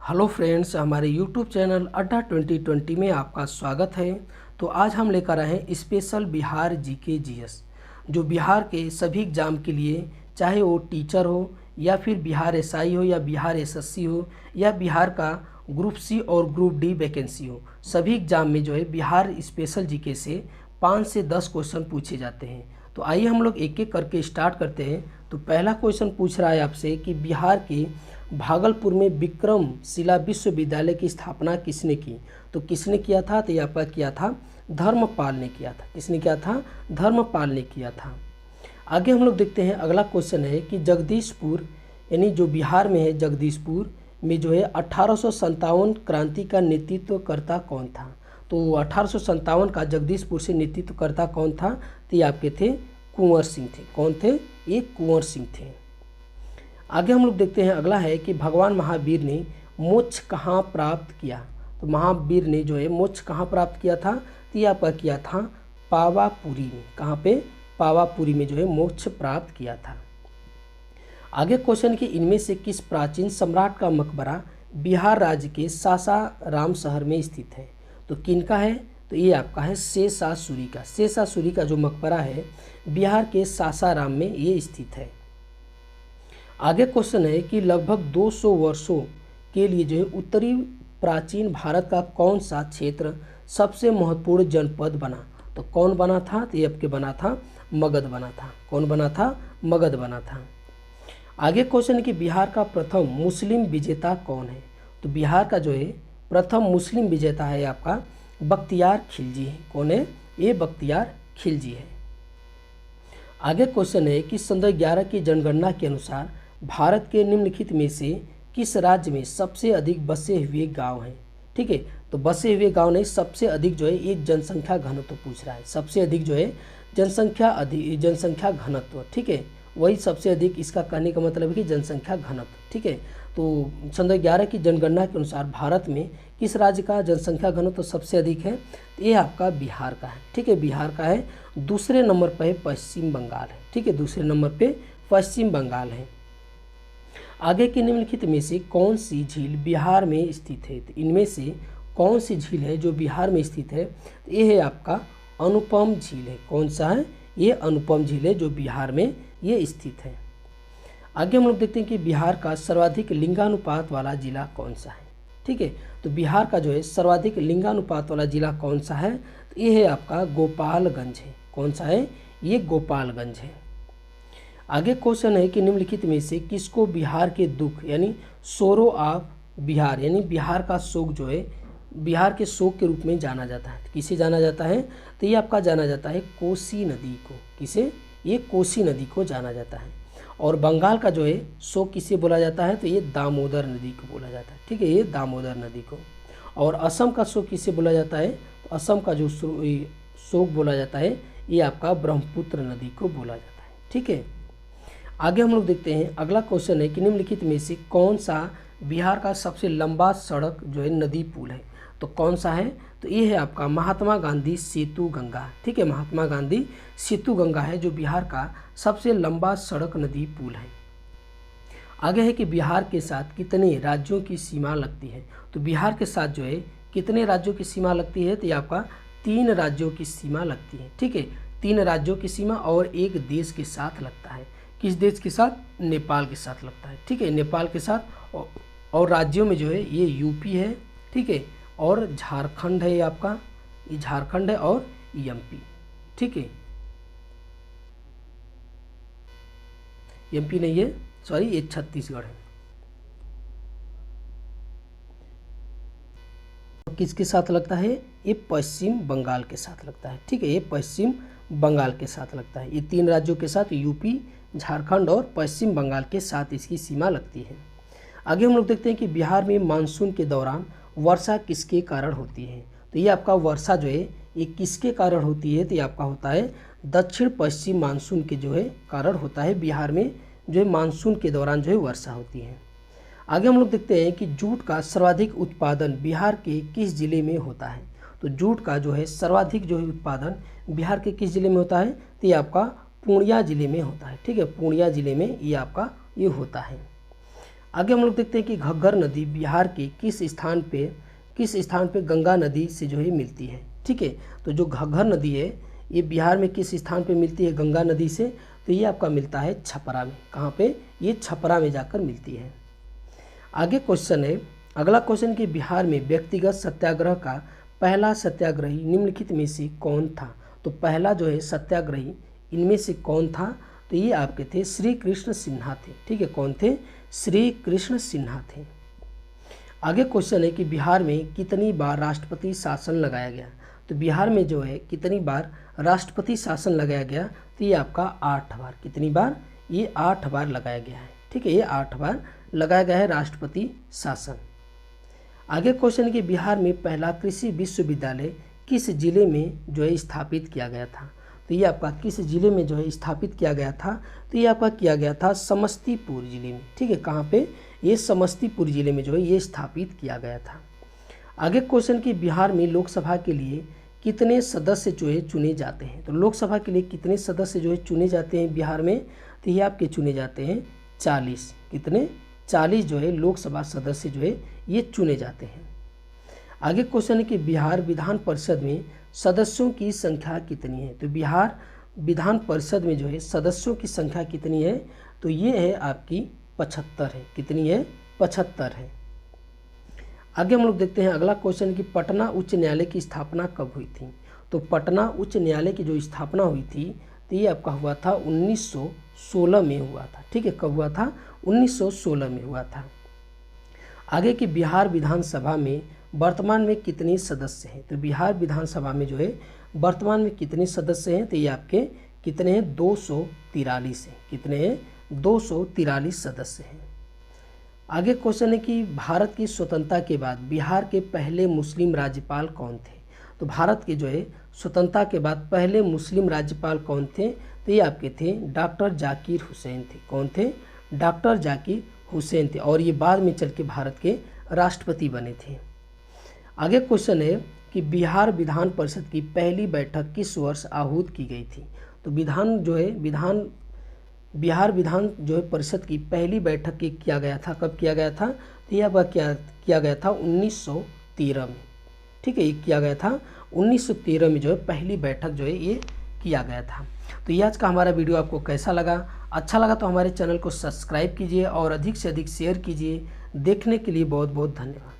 Hello friends, हमारे YouTube channel अड्डा 2020 में आपका स्वागत है। तो आज हम लेकर आए हैं स्पेशल बिहार जीके जीएस, जो बिहार के सभी एग्ज़ाम के लिए, चाहे वो टीचर हो या फिर बिहार एसआई हो या बिहार एसएससी हो या बिहार का ग्रुप सी और ग्रुप डी वैकेंसी हो, सभी एग्ज़ाम में जो है बिहार स्पेशल जीके से 5 से 10 क्वेश्चन पूछे जाते हैं। तो आइए हम लोग एक एक करके स्टार्ट करते हैं। तो पहला क्वेश्चन पूछ रहा है आपसे कि बिहार के भागलपुर में विक्रमशिला विश्वविद्यालय की स्थापना किसने की। तो किसने किया था? तो ये आपका किया था धर्मपाल ने किया था। किसने किया था? धर्मपाल ने किया था। आगे हम लोग देखते हैं, अगला क्वेश्चन है कि जगदीशपुर, यानी जो बिहार में है जगदीशपुर में जो है 1857 क्रांति का नेतृत्वकर्ता कौन था। तो 1857 का जगदीशपुर से नेतृत्वकर्ता कौन था? तो ये आपके थे कुंवर सिंह थे। कौन थे? ये कुंवर सिंह थे। आगे हम लोग देखते हैं, अगला है कि भगवान महावीर ने मोक्ष कहाँ प्राप्त किया। तो महावीर ने जो है मोक्ष कहाँ प्राप्त किया था? तो ये आपका किया था पावापुरी में। कहाँ पे? पावापुरी में जो है मोक्ष प्राप्त किया था। आगे क्वेश्चन कि इनमें से किस प्राचीन सम्राट का मकबरा बिहार राज्य के सासाराम शहर में स्थित है। तो किनका है? तो ये आपका है शेषासुरी का। शेषासुरी का जो मकबरा है बिहार के सासाराम में ये स्थित है। आगे क्वेश्चन है कि लगभग 200 वर्षों के लिए जो है उत्तरी प्राचीन भारत का कौन सा क्षेत्र सबसे महत्वपूर्ण जनपद बना। तो कौन बना था? तो ये आपके बना था मगध बना था। कौन बना था? मगध बना था। आगे क्वेश्चन है कि बिहार का प्रथम मुस्लिम विजेता कौन है। तो बिहार का जो है प्रथम मुस्लिम विजेता है आपका बख्तियार खिलजी है। कौन है? ये बख्तियार खिलजी है। आगे क्वेश्चन है कि सन 2011 की जनगणना के अनुसार भारत के निम्नलिखित में से किस राज्य में सबसे अधिक बसे हुए गांव हैं। ठीक है, तो बसे हुए गांव नहीं, सबसे अधिक जो है ये जनसंख्या घनत्व पूछ रहा है। सबसे अधिक जो है जनसंख्या घनत्व, ठीक है, वही सबसे अधिक, इसका कहने का मतलब है कि जनसंख्या घनत्व। ठीक है, तो सन 2011 की जनगणना के अनुसार भारत में किस राज्य का जनसंख्या घनत्व सबसे अधिक है? ये आपका बिहार का है। ठीक है, बिहार का है। दूसरे नंबर पर है पश्चिम बंगाल है। ठीक है, दूसरे नंबर पे पश्चिम बंगाल है। आगे के निम्नलिखित में से कौन सी झील बिहार में स्थित है। तो इनमें से कौन सी झील है जो बिहार में स्थित है? तो ये है आपका अनुपम झील है। कौन सा है? ये अनुपम झील है जो बिहार में ये स्थित है। आगे हम लोग देखते हैं कि बिहार का सर्वाधिक लिंगानुपात वाला जिला कौन सा है। ठीक है, तो बिहार का जो है सर्वाधिक लिंगानुपात वाला जिला कौन सा है? तो ये है आपका गोपालगंज है। कौन सा है? ये गोपालगंज है। आगे क्वेश्चन है कि निम्नलिखित में से किसको बिहार के दुख यानी सोरो ऑफ बिहार, यानी बिहार का शोक जो है बिहार के शोक के रूप में जाना जाता है। किसे जाना जाता है? तो ये आपका जाना जाता है कोसी नदी को। किसे? ये कोसी नदी को जाना जाता है। और बंगाल का जो है शोक किसे बोला जाता है? तो ये दामोदर नदी को बोला जाता है। ठीक है, ये दामोदर नदी को। और असम का शोक किसे बोला जाता है? तो असम का जो शोक बोला जाता है ये आपका ब्रह्मपुत्र नदी को बोला जाता है। ठीक है, आगे हम लोग देखते हैं, अगला क्वेश्चन है कि निम्नलिखित में से कौन सा बिहार का सबसे लंबा सड़क जो है नदी पुल है। तो कौन सा है? तो ये है आपका महात्मा गांधी सेतु गंगा। ठीक है, महात्मा गांधी सेतु गंगा है जो बिहार का सबसे लंबा सड़क नदी पुल है। आगे है कि बिहार के साथ कितने राज्यों की सीमा लगती है। तो बिहार के साथ जो है कितने राज्यों की सीमा लगती है? तो ये आपका 3 राज्यों की सीमा लगती है। ठीक है, 3 राज्यों की सीमा और एक देश के साथ लगता है। किस देश के साथ? नेपाल के साथ लगता है। ठीक है, नेपाल के साथ। और राज्यों में जो है ये यूपी है। ठीक है, और झारखंड है, ये आपका ये झारखंड है और एमपी। ठीक है, एमपी नहीं है, सॉरी, ये छत्तीसगढ़ है। किसके साथ लगता है? ये पश्चिम बंगाल के साथ लगता है। ठीक है, ये पश्चिम बंगाल के साथ लगता है। ये 3 राज्यों के साथ यूपी, झारखंड और पश्चिम बंगाल के साथ इसकी सीमा लगती है। आगे हम लोग देखते हैं कि बिहार में मानसून के दौरान वर्षा किसके कारण होती है। तो ये आपका वर्षा जो है ये किसके कारण होती है? तो ये आपका होता है दक्षिण पश्चिम मानसून के जो है कारण होता है। बिहार में जो है मानसून के दौरान जो है वर्षा होती है। आगे हम लोग देखते हैं कि जूट का सर्वाधिक उत्पादन बिहार के किस जिले में होता है। तो जूट का जो है सर्वाधिक जो है उत्पादन बिहार के किस जिले में होता है? तो ये आपका पूर्णिया जिले में होता है। ठीक है, पूर्णिया जिले में ये आपका ये होता है। आगे हम लोग देखते हैं कि घग्गर नदी बिहार के किस स्थान पे गंगा नदी से जो है मिलती है। ठीक है, तो जो घग्गर नदी है ये बिहार में किस स्थान पे मिलती है गंगा नदी से, तो ये आपका मिलता है छपरा में। कहाँ पे? ये छपरा में जाकर मिलती है। आगे क्वेश्चन है, अगला क्वेश्चन कि बिहार में व्यक्तिगत सत्याग्रह का पहला सत्याग्रही निम्नलिखित में से कौन था। तो पहला जो है सत्याग्रही इनमें से कौन था, तो ये आपके थे श्री कृष्ण सिन्हा थे। ठीक है, कौन थे? श्री कृष्ण सिन्हा थे। आगे क्वेश्चन है कि बिहार में कितनी बार राष्ट्रपति शासन लगाया गया। तो बिहार में जो है कितनी बार राष्ट्रपति शासन लगाया गया, तो ये आपका 8 बार। कितनी बार? ये 8 बार लगाया गया है। ठीक है, ये 8 बार लगाया गया है राष्ट्रपति शासन। आगे क्वेश्चन है कि बिहार में पहला कृषि विश्वविद्यालय किस जिले में जो है स्थापित किया गया था। तो ये आपका किस जिले में जो है स्थापित किया गया था, तो ये आपका किया गया था समस्तीपुर जिले में। ठीक है, कहाँ पे? ये समस्तीपुर जिले में जो है ये स्थापित किया गया था। आगे क्वेश्चन कि बिहार में लोकसभा के लिए कितने सदस्य जो है चुने जाते हैं। तो लोकसभा के लिए कितने सदस्य जो है चुने जाते हैं बिहार में, तो ये आपके चुने जाते हैं 40। कितने? 40 जो है लोकसभा सदस्य जो है ये चुने जाते हैं। आगे क्वेश्चन है कि बिहार विधान परिषद में सदस्यों की संख्या कितनी है। तो बिहार विधान परिषद में जो है सदस्यों की संख्या कितनी है, तो ये है आपकी 75 है। कितनी है? 75 है। आगे हम लोग देखते हैं अगला क्वेश्चन कि पटना उच्च न्यायालय की स्थापना कब हुई थी। तो पटना उच्च न्यायालय की जो स्थापना हुई थी, तो ये आपका हुआ था 1916 में हुआ था। ठीक है, कब हुआ था? 1916 में हुआ था। आगे कि बिहार विधानसभा में वर्तमान में कितने सदस्य हैं। तो बिहार विधानसभा में जो है वर्तमान में कितने सदस्य हैं, तो ये आपके कितने हैं? 243 हैं। कितने हैं? 243 सदस्य हैं। आगे क्वेश्चन है कि भारत की स्वतंत्रता के बाद बिहार के पहले मुस्लिम राज्यपाल कौन थे। तो भारत के जो है स्वतंत्रता के बाद पहले मुस्लिम राज्यपाल कौन थे, तो ये आपके थे डॉक्टर जाकिर हुसैन थे। कौन थे? डॉक्टर जाकिर हुसैन थे, और ये बाद में चल के भारत के राष्ट्रपति बने थे। आगे क्वेश्चन है कि बिहार विधान परिषद की पहली बैठक किस वर्ष आहूत की गई थी। तो बिहार विधान जो है परिषद की पहली बैठक किया गया था, कब किया गया था, तो यह किया गया था 1913 में। ठीक है, ये किया गया था 1913 में जो है पहली बैठक जो है ये किया गया था। तो ये आज का हमारा वीडियो आपको कैसा लगा? अच्छा लगा तो हमारे चैनल को सब्सक्राइब कीजिए और अधिक से अधिक शेयर कीजिए। देखने के लिए बहुत बहुत धन्यवाद।